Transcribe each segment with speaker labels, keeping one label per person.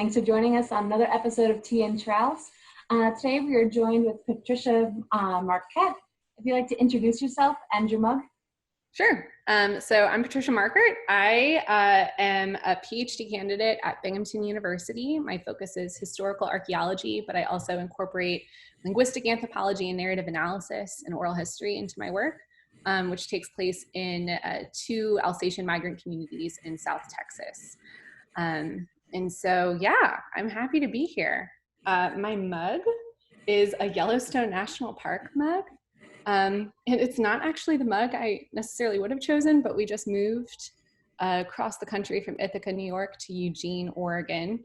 Speaker 1: Thanks for joining us on another episode of Tea and Trowels. Today we are joined with Patricia Market. If you'd like to introduce yourself and your mug.
Speaker 2: Sure. So I'm Patricia Market. I am a Ph.D. candidate at Binghamton University. My focus is historical archaeology, but I also incorporate linguistic anthropology and narrative analysis and oral history into my work, which takes place in 2 Alsatian migrant communities in South Texas. And so, yeah, I'm happy to be here. My mug is a Yellowstone National Park mug. And it's not actually the mug I necessarily would have chosen, but we just moved across the country from Ithaca, New York to Eugene, Oregon,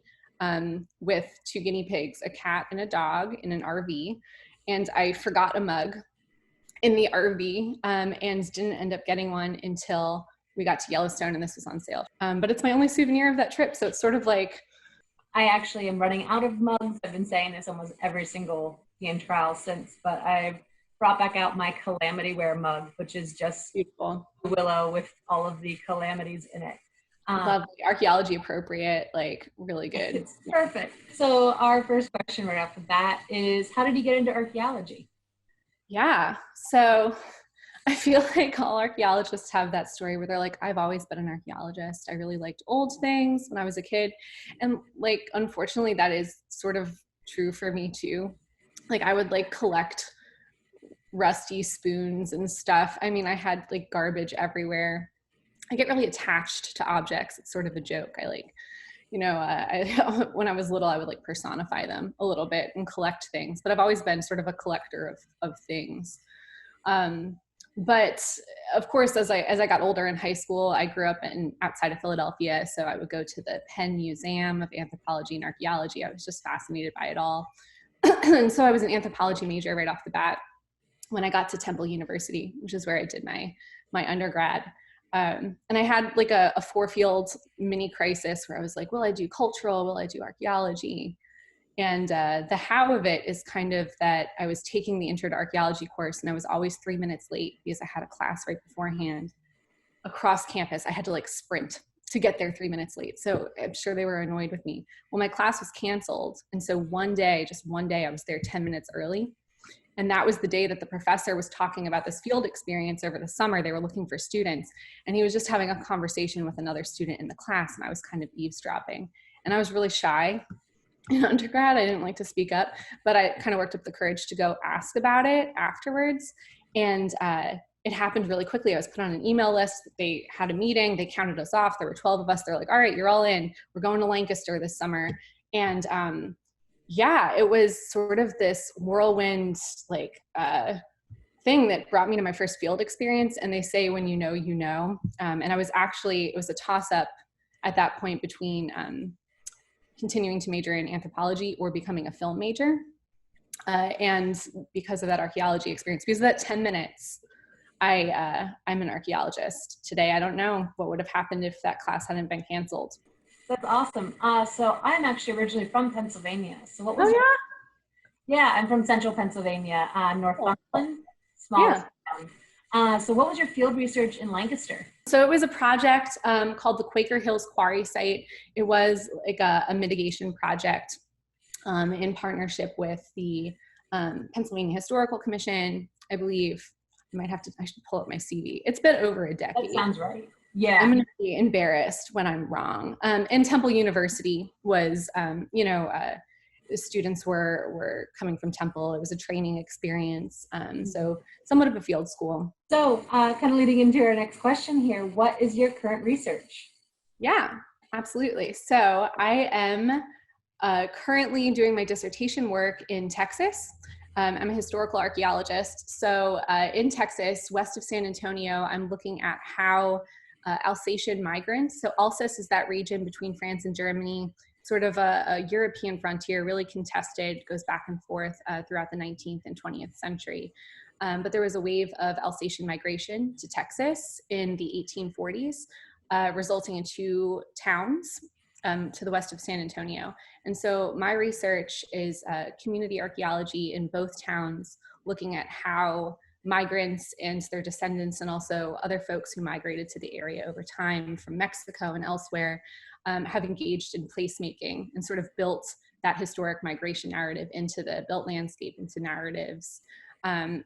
Speaker 2: with 2 guinea pigs, a cat and a dog in an RV. And I forgot a mug in the RV and didn't end up getting one until we got to Yellowstone and this was on sale. But it's my only souvenir of that trip. So it's sort of like,
Speaker 1: I actually am running out of mugs. I've been saying this almost every single Tea and Trowel since, but I've brought back out my Calamity Wear mug, which is just
Speaker 2: beautiful
Speaker 1: willow with all of the calamities in it.
Speaker 2: Lovely, archaeology appropriate, like really good.
Speaker 1: It's perfect. So our first question right off the bat is, how did you get into archaeology?
Speaker 2: Yeah, so I feel like all archaeologists have that story where they're like, I've always been an archaeologist. I really liked old things when I was a kid. And like, unfortunately, that is sort of true for me too. Like I would like collect rusty spoons and stuff. I mean, I had like garbage everywhere. I get really attached to objects. It's sort of a joke. I like, you know, when I was little, I would like personify them a little bit and collect things, but I've always been sort of a collector of things. But of course, as I got older in high school, I grew up outside of Philadelphia. So I would go to the Penn Museum of Anthropology and Archaeology. I was just fascinated by it all. And so I was an anthropology major right off the bat when I got to Temple University, which is where I did my undergrad. And I had like a 4-field mini crisis where I was like, will I do cultural? Will I do archaeology? And the how of it is kind of that I was taking the intro to archaeology course and I was always 3 minutes late because I had a class right beforehand across campus. I had to like sprint to get there 3 minutes late. So I'm sure they were annoyed with me. Well, my class was canceled. And so just one day I was there 10 minutes early. And that was the day that the professor was talking about this field experience over the summer. They were looking for students. And he was just having a conversation with another student in the class. And I was kind of eavesdropping. And I was really shy in undergrad. I didn't like to speak up. But I kind of worked up the courage to go ask about it afterwards. And it happened really quickly. I was put on an email list. They had a meeting. They counted us off. There were 12 of us. They're like, all right, you're all in. We're going to Lancaster this summer. And yeah, it was sort of this whirlwind like thing that brought me to my first field experience. And they say, when you know, you know. And it was a toss up at that point between continuing to major in anthropology or becoming a film major. And because of that archaeology experience, because of that 10 minutes, I'm an archaeologist today. I don't know what would have happened if that class hadn't been canceled.
Speaker 1: That's awesome. So I'm actually originally from Pennsylvania. So what was Yeah, I'm from central Pennsylvania, Northumberland, small town. So what was your field research in Lancaster?
Speaker 2: So it was a project called the Quaker Hills Quarry Site. It was like a mitigation project in partnership with the Pennsylvania Historical Commission, I believe. I should pull up my CV. It's been over a decade.
Speaker 1: That sounds right. Yeah.
Speaker 2: I'm going to be embarrassed when I'm wrong. And Temple University was, the students were coming from Temple. It was a training experience. So somewhat of a field school.
Speaker 1: So kind of leading into our next question here, what is your current research?
Speaker 2: Yeah, absolutely. So I am currently doing my dissertation work in Texas. I'm a historical archaeologist. So in Texas, west of San Antonio, I'm looking at how Alsatian migrants, so Alsace is that region between France and Germany, sort of a European frontier, really contested, goes back and forth throughout the 19th and 20th century. But there was a wave of Alsatian migration to Texas in the 1840s, resulting in 2 towns to the west of San Antonio. And so my research is community archaeology in both towns, looking at how migrants and their descendants and also other folks who migrated to the area over time from Mexico and elsewhere have engaged in placemaking and sort of built that historic migration narrative into the built landscape, into narratives. And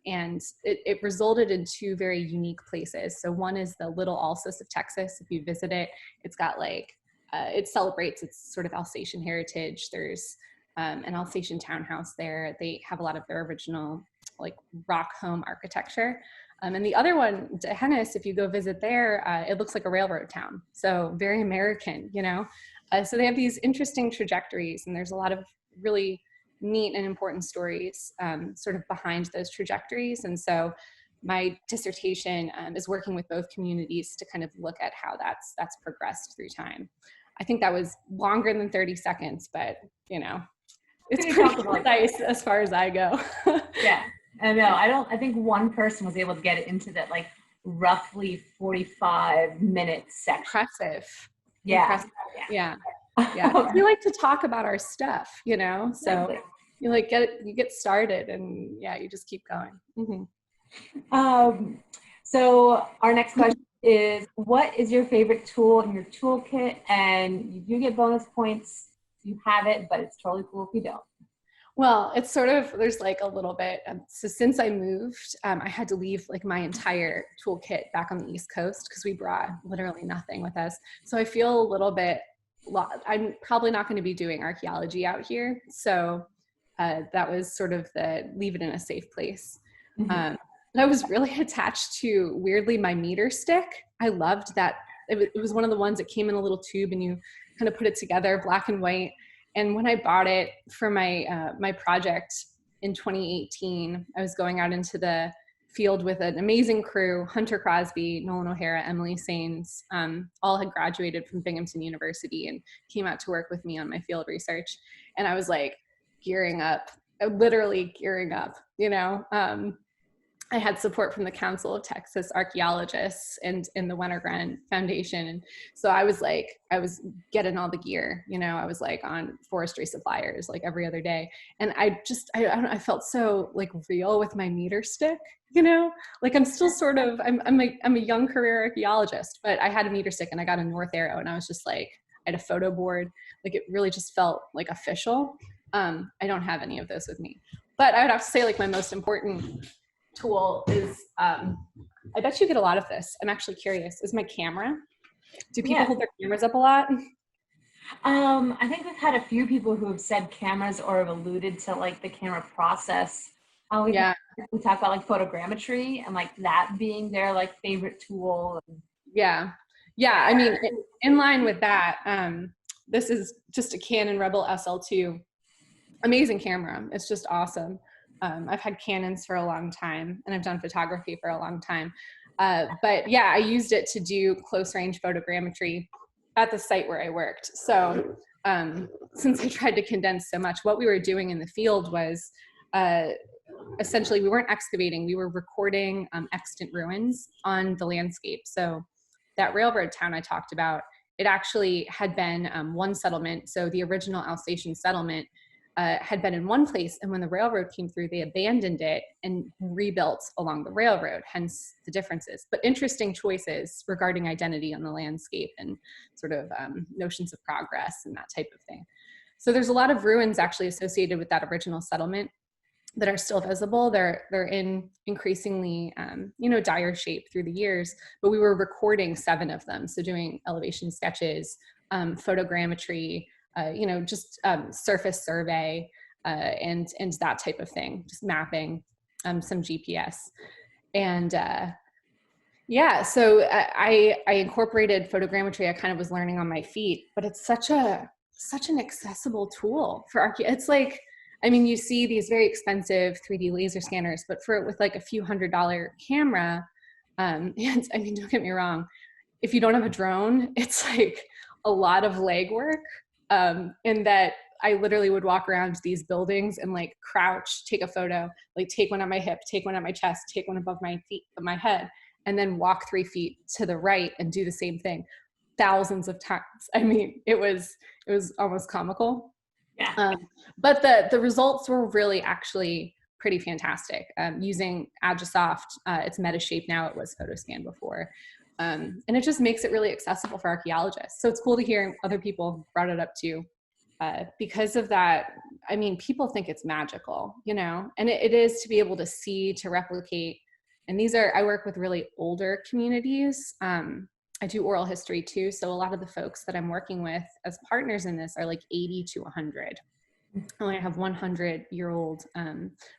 Speaker 2: it resulted in two very unique places. So one is the Little Alsace of Texas. If you visit it, it's got like, it celebrates its sort of Alsatian heritage. There's an Alsatian townhouse there. They have a lot of their original like rock home architecture. And the other one, Dehennis, if you go visit there, it looks like a railroad town. So very American, you know? So they have these interesting trajectories, and there's a lot of really neat and important stories sort of behind those trajectories. And so my dissertation is working with both communities to kind of look at how that's progressed through time. I think that was longer than 30 seconds, but you know, it's pretty concise as far as I go.
Speaker 1: Yeah, I know. I think one person was able to get it into that like roughly 45-minute section.
Speaker 2: Impressive.
Speaker 1: Yeah.
Speaker 2: Impressive. Yeah. Yeah. We like to talk about our stuff, you know, so exactly. You get started and yeah, you just keep going. Mm-hmm.
Speaker 1: So our next question is, what is your favorite tool in your toolkit? And you do get bonus points if you have it, but it's totally cool if you don't.
Speaker 2: Well, it's sort of, there's like a little bit. So since I moved, I had to leave like my entire toolkit back on the East Coast because we brought literally nothing with us. So I feel a little bit, I'm probably not going to be doing archaeology out here. So that was sort of the leave it in a safe place. Mm-hmm. I was really attached to, weirdly, my meter stick. I loved that. It was one of the ones that came in a little tube and you kind of put it together, black and white. And when I bought it for my my project in 2018, I was going out into the field with an amazing crew: Hunter Crosby, Nolan O'Hara, Emily Sains, all had graduated from Binghamton University and came out to work with me on my field research. And I was like gearing up, literally gearing up, you know. I had support from the Council of Texas Archaeologists and in the Wenner-Gren Foundation. And so I was getting all the gear, you know, I was like on forestry suppliers like every other day. And I don't know, I felt so like real with my meter stick, you know, like I'm still sort of, I'm a young career archaeologist, but I had a meter stick and I got a North Arrow and I was just like, I had a photo board. Like it really just felt like official. I don't have any of those with me, but I would have to say like my most important tool is, I bet you get a lot of this. I'm actually curious, is my camera. Do people hold their cameras up a lot?
Speaker 1: I think we've had a few people who have said cameras or have alluded to like the camera process. We talk about like photogrammetry and like that being their like favorite tool.
Speaker 2: Yeah. I mean, in line with that, this is just a Canon Rebel SL2. Amazing camera. It's just awesome. I've had Canons for a long time and I've done photography for a long time. But yeah, I used it to do close range photogrammetry at the site where I worked. So since I tried to condense so much, what we were doing in the field was essentially we weren't excavating, we were recording extant ruins on the landscape. So that railroad town I talked about, it actually had been one settlement. So the original Alsatian settlement had been in one place, and when the railroad came through, they abandoned it and rebuilt along the railroad, hence the differences. But interesting choices regarding identity on the landscape and sort of notions of progress and that type of thing. So there's a lot of ruins actually associated with that original settlement that are still visible. They're in increasingly, dire shape through the years, but we were recording 7 of them. So doing elevation sketches, photogrammetry, just surface survey and that type of thing, just mapping, some GPS. And so I incorporated photogrammetry. I kind of was learning on my feet, but it's such an accessible tool for it's like, I mean, you see these very expensive 3D laser scanners, but with like a few $100 camera, and I mean, don't get me wrong, if you don't have a drone, it's like a lot of legwork. And that I literally would walk around these buildings and like crouch, take a photo, like take one at my hip, take one at my chest, take one above my feet, my head, and then walk 3 feet to the right and do the same thing thousands of times. I mean, it was almost comical.
Speaker 1: Yeah.
Speaker 2: But the results were really actually pretty fantastic. Using Agisoft, it's Metashape now, it was Photoscan before. And it just makes it really accessible for archaeologists. So it's cool to hear other people brought it up too. Because of that, I mean, people think it's magical, you know, and it is to be able to see, to replicate. And I work with really older communities. I do oral history too. So a lot of the folks that I'm working with as partners in this are like 80 to 100. I have 100-year-old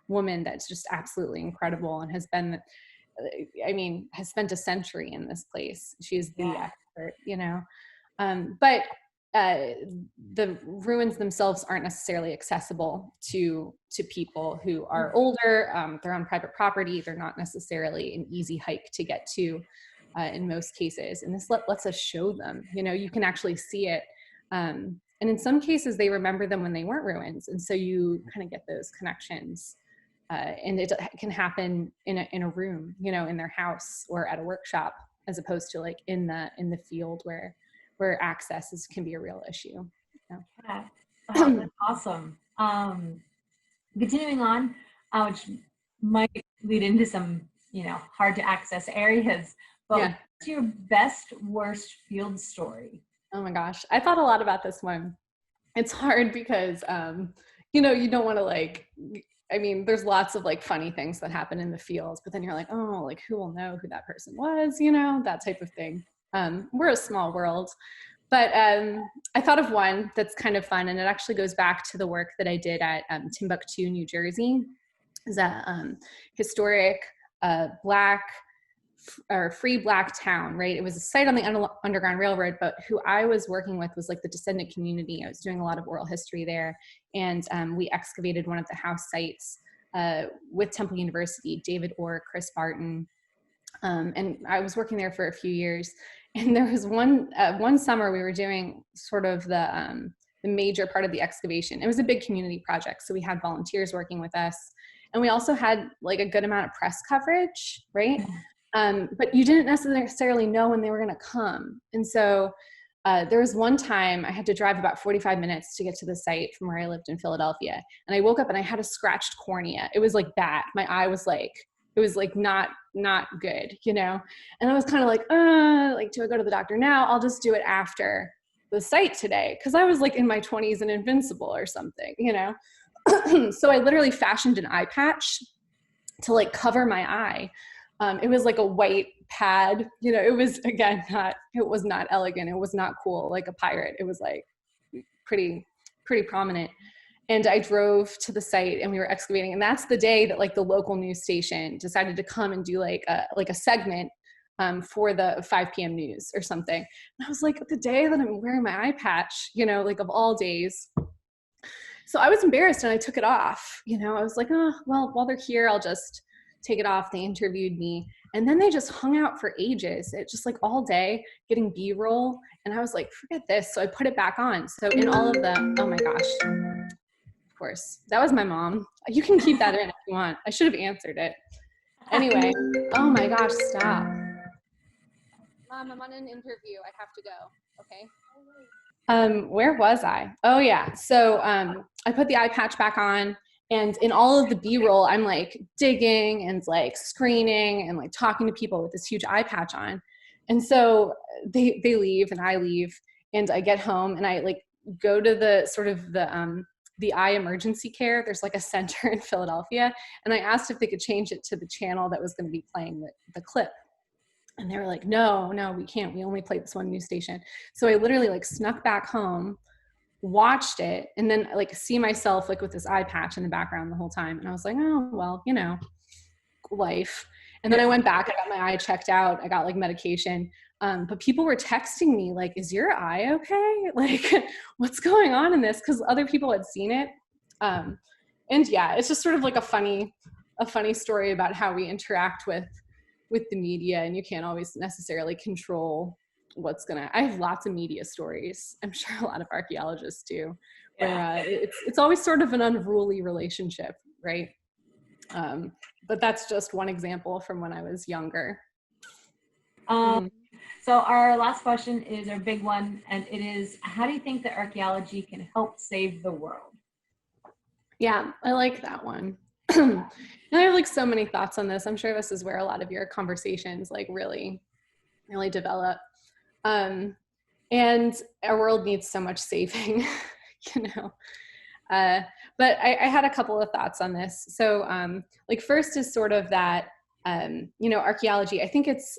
Speaker 2: woman that's just absolutely incredible and has been, has spent a century in this place. She's the expert, you know. But the ruins themselves aren't necessarily accessible to people who are older. They're on private property. They're not necessarily an easy hike to get to in most cases. And this lets us show them, you know, you can actually see it. And in some cases, they remember them when they weren't ruins. And so you kind of get those connections. And it can happen in a room, you know, in their house or at a workshop, as opposed to like in the field where access can be a real issue. So.
Speaker 1: Yeah, oh, that's awesome. Continuing on, which might lead into some, you know, hard to access areas, but what's your best, worst field story?
Speaker 2: Oh my gosh, I thought a lot about this one. It's hard because, you know, you don't want to like, I mean, there's lots of like funny things that happen in the fields, but then you're like, oh, like who will know who that person was, you know, that type of thing. We're a small world, but I thought of one that's kind of fun, and it actually goes back to the work that I did at Timbuktu, New Jersey. It's a historic free black town, right? It was a site on the Underground Railroad, but who I was working with was like the descendant community. I was doing a lot of oral history there, and we excavated one of the house sites with Temple University, David Orr, Chris Barton, and I was working there for a few years. And there was one summer we were doing sort of the major part of the excavation. It was a big community project, so we had volunteers working with us, and we also had like a good amount of press coverage, right? But you didn't necessarily know when they were going to come. And so there was one time I had to drive about 45 minutes to get to the site from where I lived in Philadelphia. And I woke up and I had a scratched cornea. It was like bad. My eye was like, it was like not good, you know? And I was kind of like, do I go to the doctor now? I'll just do it after the site today. Cause I was like in my 20s and invincible or something, you know? So I literally fashioned an eye patch to like cover my eye. It was like a white pad, you know, it was, again, it was not elegant. It was not cool, like a pirate. It was like pretty prominent. And I drove to the site and we were excavating. And that's the day that like the local news station decided to come and do like a segment for the 5 p.m. news or something. And I was like, the day that I'm wearing my eye patch, you know, like of all days. So I was embarrassed and I took it off, you know, I was like, oh, well, while they're here, I'll just take it off. They interviewed me, and then they just hung out for ages. It just like all day getting B-roll. And I was like, forget this. So I put it back on. So in all of the, oh my gosh, of course, that was my mom. You can keep that in if you want. I should have answered it. Anyway, oh my gosh, stop. Mom, I'm on an interview. I have to go. Okay. Where was I? Oh yeah. So I put the eye patch back on. And in all of the B-roll, I'm like digging and like screening and like talking to people with this huge eye patch on. And so they leave and I leave, and I get home and I like go to the sort of the eye emergency care. There's like a center in Philadelphia. And I asked if they could change it to the channel that was going to be playing the clip. And they were like, no, we can't. We only play this one news station. So I literally like snuck back home, watched it, and then like see myself like with this eye patch in the background the whole time. And I was like, oh, well, you know, life. And then I went back, I got my eye checked out. I got like medication. But people were texting me like, is your eye okay? Like, what's going on in this? Cause other people had seen it. And yeah, it's just sort of like a funny story about how we interact with the media, and you can't always necessarily control I have lots of media stories. I'm sure a lot of archaeologists do, where it's always sort of an unruly relationship, right? But that's just one example from when I was younger.
Speaker 1: So our last question is our big one, and it is, how do you think that archaeology can help save the world?
Speaker 2: Yeah, I like that one. And I have like so many thoughts on this. I'm sure this is where a lot of your conversations like really really develop. And our world needs so much saving, you know. But I had a couple of thoughts on this. So like first is sort of that, you know, archaeology, I think it's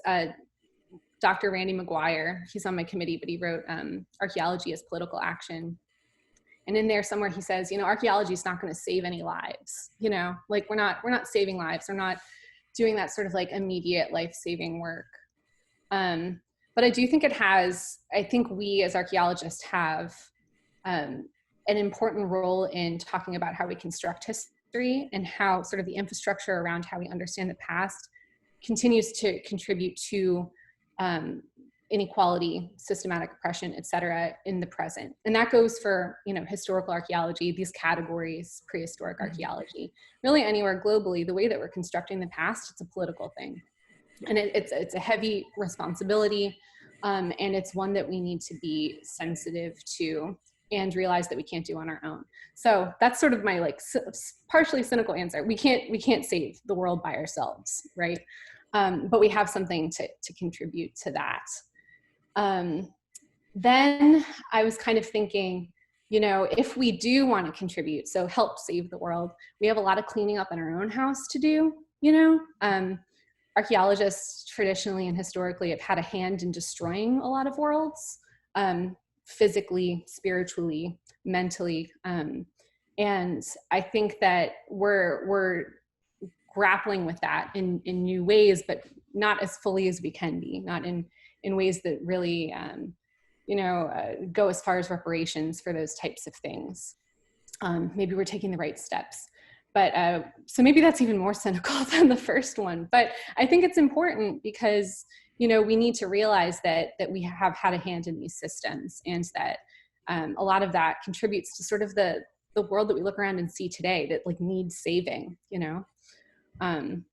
Speaker 2: Dr. Randy McGuire, he's on my committee, but he wrote Archaeology as Political Action. And in there somewhere he says, you know, archaeology is not going to save any lives, you know, like we're not saving lives. We're not doing that sort of like immediate life-saving work. But I do think I think we as archaeologists have an important role in talking about how we construct history and how sort of the infrastructure around how we understand the past continues to contribute to inequality, systematic oppression, et cetera, in the present. And that goes for, you know, historical archaeology, these categories, prehistoric archaeology, really anywhere globally. The way that we're constructing the past, it's a political thing. And it's a heavy responsibility, and it's one that we need to be sensitive to and realize that we can't do on our own. So that's sort of my like partially cynical answer. We can't save the world by ourselves, right? But we have something to contribute to that. Then I was kind of thinking, you know, if we do want to contribute, so help save the world, we have a lot of cleaning up in our own house to do, you know. Archaeologists traditionally and historically have had a hand in destroying a lot of worlds, physically, spiritually, mentally. And I think that we're grappling with that in new ways, but not as fully as we can be, not in ways that really, you know, go as far as reparations for those types of things. Maybe we're taking the right steps. But so maybe that's even more cynical than the first one. But I think it's important because, you know, we need to realize that we have had a hand in these systems, and that a lot of that contributes to sort of the world that we look around and see today that like needs saving, you know. And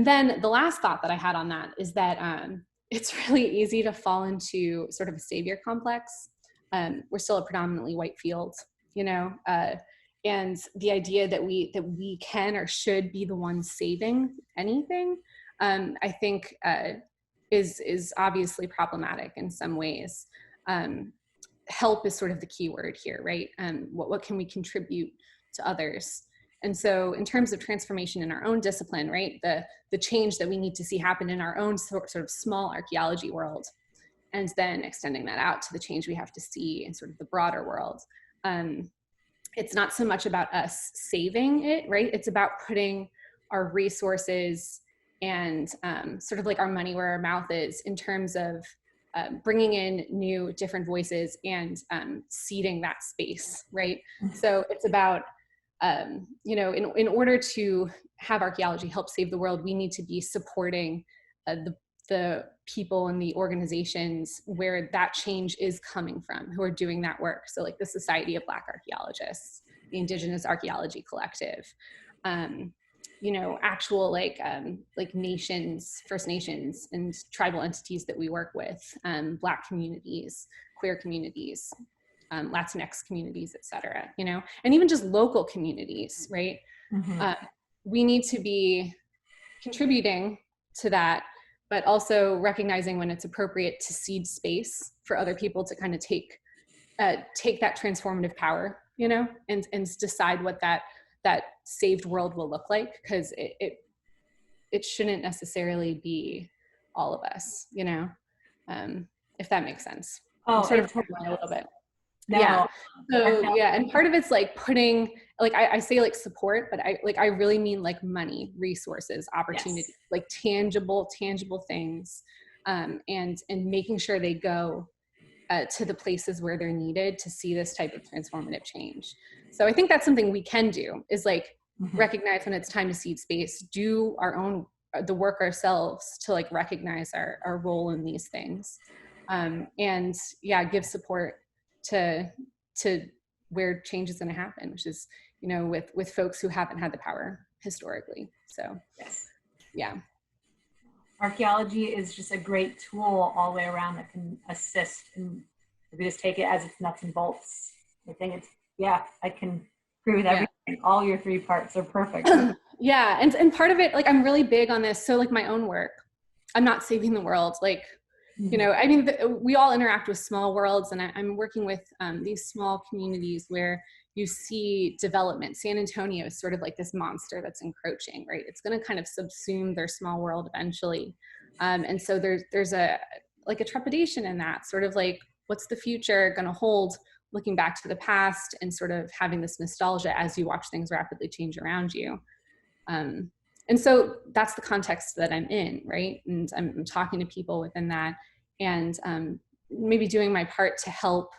Speaker 2: then the last thought that I had on that is that it's really easy to fall into sort of a savior complex. We're still a predominantly white field, you know, and the idea that we can or should be the ones saving anything, I think is obviously problematic in some ways. Help is sort of the key word here, right? What can we contribute to others? And so in terms of transformation in our own discipline, right, the change that we need to see happen in our own sort of small archaeology world, and then extending that out to the change we have to see in sort of the broader world. It's not so much about us saving it, right? It's about putting our resources and sort of like our money where our mouth is in terms of bringing in new, different voices and seeding that space, right? So it's about, you know, in order to have archaeology help save the world, we need to be supporting the people and the organizations where that change is coming from, who are doing that work. So like the Society of Black Archaeologists, the Indigenous Archaeology Collective, you know, actual like nations, First Nations and tribal entities that we work with, Black communities, queer communities, Latinx communities, et cetera, you know, and even just local communities, right? Mm-hmm. We need to be contributing to that, but also recognizing when it's appropriate to cede space for other people to kind of take that transformative power, you know, and decide what that saved world will look like, because it shouldn't necessarily be all of us, you know, if that makes sense.
Speaker 1: Oh,
Speaker 2: sort of a little bit. No. Yeah. So yeah, and part of it's like putting, like I say like support, but I really mean like money, resources, opportunity, yes. Like tangible things, and making sure they go to the places where they're needed to see this type of transformative change. So I think that's something we can do, is like recognize when it's time to cede space, do the work ourselves to like recognize our role in these things, and yeah, give support to where change is going to happen, which is, you know, with folks who haven't had the power historically. So
Speaker 1: yes.
Speaker 2: Yeah,
Speaker 1: archaeology is just a great tool all the way around that can assist, and if we just take it as its nuts and bolts, I think it's, yeah, I can agree with everything. Yeah. All your three parts are perfect.
Speaker 2: Yeah, and part of it, like I'm really big on this, so like my own work, I'm not saving the world, like You know, I mean, we all interact with small worlds, and I'm working with these small communities where you see development. San Antonio is sort of like this monster that's encroaching, right? It's going to kind of subsume their small world eventually. And so there's a trepidation in that, sort of like, what's the future going to hold, looking back to the past and sort of having this nostalgia as you watch things rapidly change around you. And so that's the context that I'm in, right? And I'm talking to people within that, and maybe doing my part to help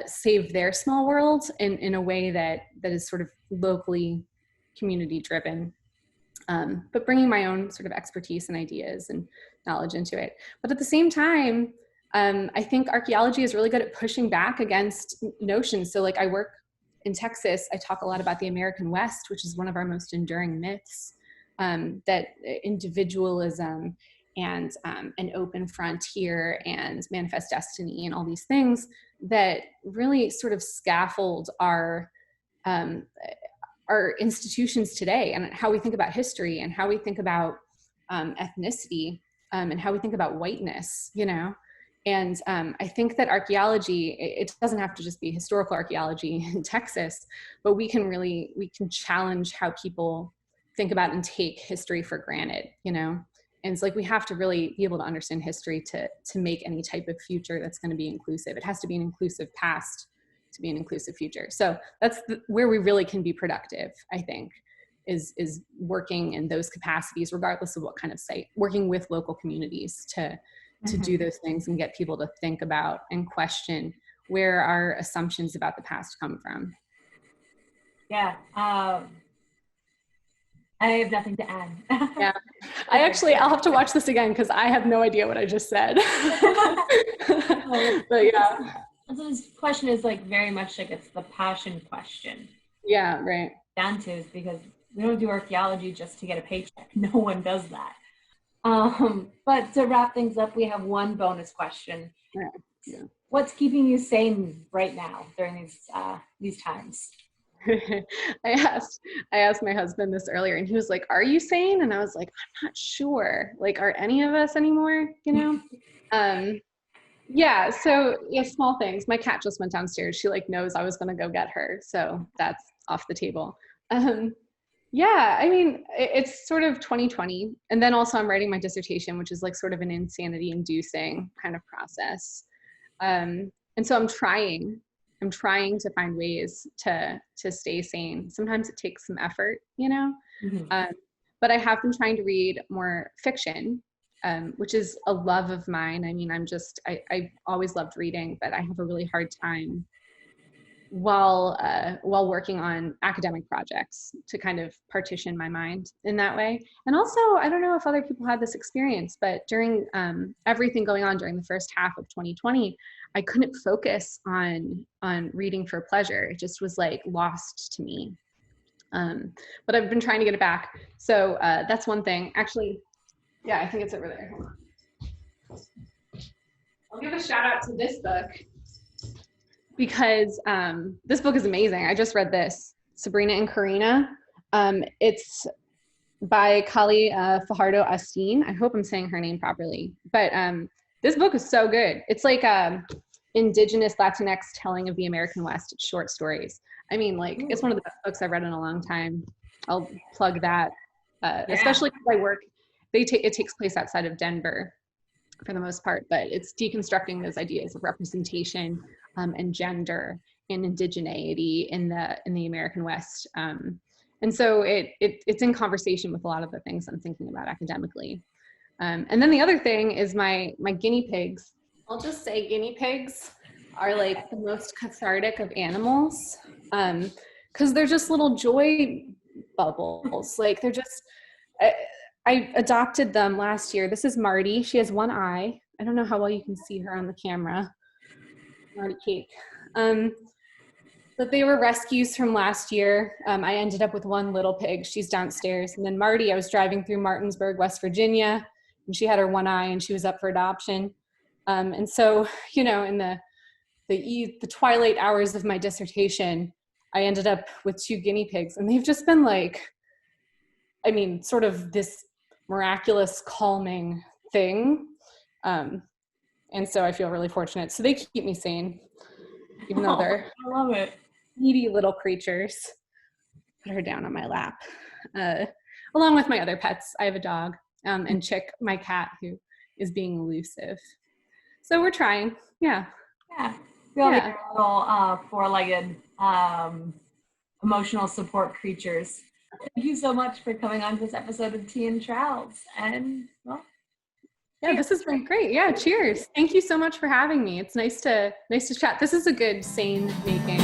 Speaker 2: save their small world in a way that is sort of locally community driven, but bringing my own sort of expertise and ideas and knowledge into it. But at the same time, I think archaeology is really good at pushing back against notions. So like, I work in Texas, I talk a lot about the American West, which is one of our most enduring myths, that individualism and an open frontier and manifest destiny and all these things that really sort of scaffold our institutions today, and how we think about history, and how we think about ethnicity, and how we think about whiteness, you know. And I think that archaeology, it doesn't have to just be historical archaeology in Texas, but we can challenge how people think about and take history for granted, you know. And it's like, we have to really be able to understand history to make any type of future that's going to be inclusive. It has to be an inclusive past to be an inclusive future. So that's where we really can be productive, I think, is working in those capacities, regardless of what kind of site, working with local communities to do those things and get people to think about and question where our assumptions about the past come from.
Speaker 1: Yeah. I have nothing to add.
Speaker 2: Yeah. I'll have to watch this again because I have no idea what I just said. But yeah.
Speaker 1: So this question is like very much like, it's the passion question.
Speaker 2: Yeah, right.
Speaker 1: Down to is because we don't do archaeology just to get a paycheck. No one does that. But to wrap things up, we have one bonus question.
Speaker 2: Yeah.
Speaker 1: What's keeping you sane right now during these times?
Speaker 2: I asked my husband this earlier, and he was like, "Are you sane?" And I was like, "I'm not sure. Like, are any of us anymore? You know?" Yeah. So yeah, small things. My cat just went downstairs. She like knows I was gonna go get her, so that's off the table. Yeah, I mean, it's sort of 2020. And then also I'm writing my dissertation, which is like sort of an insanity inducing kind of process. And so I'm trying to find ways to stay sane. Sometimes it takes some effort, you know, but I have been trying to read more fiction, which is a love of mine. I mean, I've always loved reading, but I have a really hard time while working on academic projects to kind of partition my mind in that way. And also, I don't know if other people had this experience, but during everything going on during the first half of 2020, I couldn't focus on reading for pleasure. It just was like lost to me. But I've been trying to get it back. So that's one thing. Actually, yeah, I think it's over there. Hold on. I'll give a shout out to this book, because this book is amazing. I just read this, Sabrina and Karina. It's by Kali Fajardo Astin. I hope I'm saying her name properly. But this book is so good. It's like indigenous Latinx telling of the American West. It's short stories. I mean, like, it's one of the best books I've read in a long time. I'll plug that, especially because it takes place outside of Denver for the most part, but it's deconstructing those ideas of representation and gender and indigeneity in the American West. And so it's in conversation with a lot of the things I'm thinking about academically. And then the other thing is my guinea pigs. I'll just say guinea pigs are like the most cathartic of animals, because they're just little joy bubbles. Like, they're just, I adopted them last year. This is Marty. She has one eye. I don't know how well you can see her on the camera. Marty Cake. But they were rescues from last year. I ended up with one little pig. She's downstairs. And then Marty, I was driving through Martinsburg, West Virginia, and she had her one eye and she was up for adoption. And so, you know, in the twilight hours of my dissertation, I ended up with 2 guinea pigs, and they've just been like, I mean, sort of this miraculous calming thing. And so I feel really fortunate. So they keep me sane, even though they're
Speaker 1: I love it.
Speaker 2: needy little creatures. Put her down on my lap. Along with my other pets. I have a dog, and Chick, my cat, who is being elusive. So we're trying. Yeah.
Speaker 1: Yeah. We all need little four-legged emotional support creatures. Thank you so much for coming on this episode of Tea and Trowels. And well,
Speaker 2: yeah, this has been great. Yeah, cheers. Thank you so much for having me. It's nice to chat. This is a good sane making